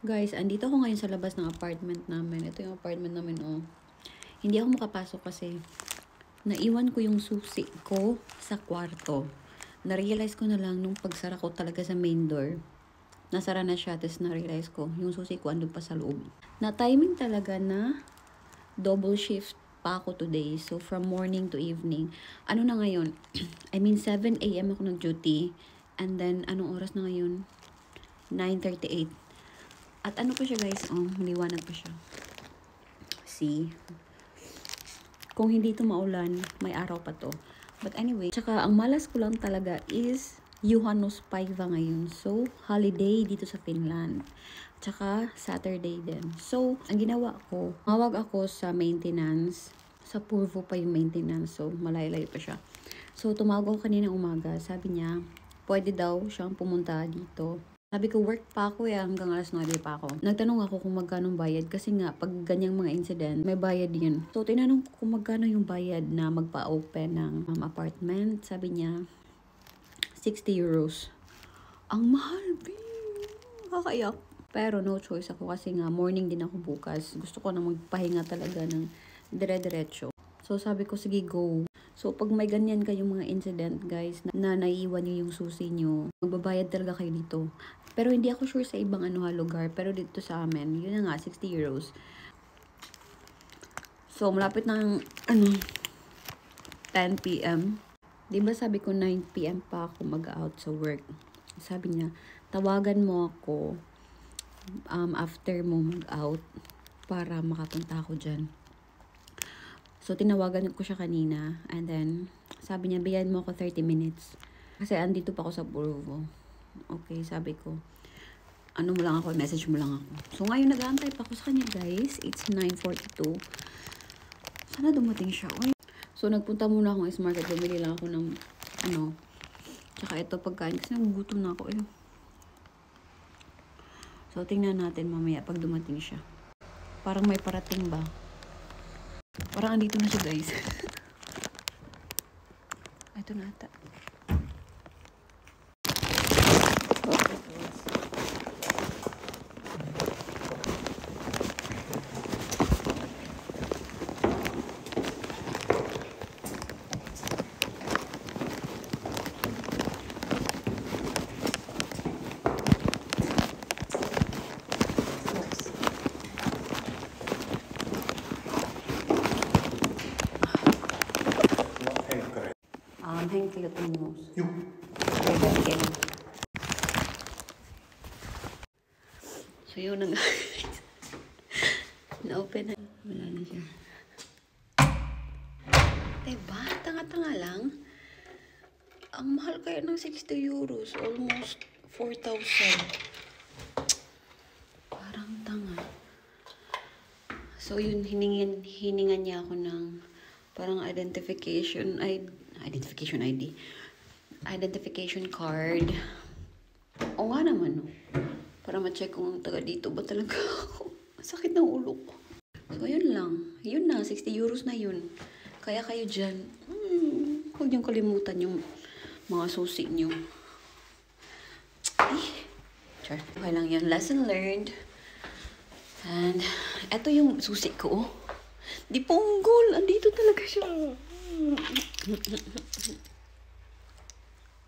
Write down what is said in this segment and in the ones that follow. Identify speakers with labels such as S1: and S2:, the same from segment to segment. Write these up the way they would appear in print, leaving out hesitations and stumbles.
S1: Guys, andito ako ngayon sa labas ng apartment namin. Ito yung apartment namin, oh. Hindi ako makapasok kasi naiwan ko yung susi ko sa kwarto. Na-realize ko na lang nung pagsara ko talaga sa main door. Nasara na siya, tapos na-realize ko yung susi ko andun pa sa loob. Na-timing talaga na double shift pa ako today. So, from morning to evening. Ano na ngayon? I mean, 7 a.m. ako nag-duty. And then, anong oras na ngayon? 9:38. At ano pa siya, guys? Oh, maliwanag pa siya. See? Kung hindi ito maulan, may araw pa to. But anyway, tsaka ang malas ko lang talaga is Juhannus-päivä ngayon. So, holiday dito sa Finland. Tsaka Saturday din. So, ang ginawa ko, mawag ako sa maintenance. Sa Purvo pa yung maintenance. So, malayo-layo pa siya. So, tumawag ako kanina umaga. Sabi niya, pwede daw siyang pumunta dito. Sabi ko, work pa ako hanggang alas 9 pa ako. Nagtanong ako kung magkano bayad kasi nga, pag ganyang mga incident, may bayad yun. So, tinanong ko kung magkano yung bayad na magpa-open ng apartment. Sabi niya, 60 euros. Ang mahal, kakaiyak. Pero no choice ako kasi nga, morning din ako bukas. Gusto ko na magpahinga talaga ng dire-diretso. So, sabi ko, sige, go. So, pag may ganyan kayong mga incident, guys, na naiiwan nyo yung susi nyo, magbabayad talaga kayo dito. Pero hindi ako sure sa ibang lugar. Pero dito sa amin, yun na nga, 60 euros. So, malapit ng 10 p.m. Diba sabi ko 9 p.m. pa ako mag-out sa work. Sabi niya, tawagan mo ako after mo mag-out para makapunta ako dyan. So, tinawagan ko siya kanina. And then, sabi niya, bigyan mo ako 30 minutes. Kasi andito pa ako sa Purvo. Okay, sabi ko. Ano mo lang ako, message mo lang ako. So, ngayon nag-aantay pa ako sa kanya, guys. It's 9:42. Sana dumating siya. Uy. So, nagpunta muna akong S-Market. Bumili lang ako ng, tsaka ito pagkain. Kasi nagugutom na ako, eh. So, tingnan natin mamaya pag dumating siya. Parang may parating ba? Parang andito na siya, guys. Ito na ata. Henkilötunnus.
S2: Joo.
S1: So, yun na nga. Na-open na. Wala na siya. Diba? Tanga-tanga lang. Ang mahal kaya ng 60 euros. Almost 4,000. Parang tanga. So, yun, hiningan niya ako ng parang identification card. O nga naman, no? Para ma-check kung taga dito ba talaga ako. Masakit ng ulo ko. So, yun lang. Yun na, 60 euros na yun. Kaya kayo dyan, huwag niyong kalimutan yung mga susi niyo. Ay, char. Okay lang yun. Lesson learned. And, eto yung susi ko. Di punggol. Andito talaga siya.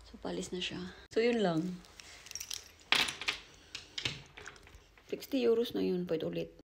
S1: So, palis na siya. So, yun lang. 60 euros na yun. Pwede ulit.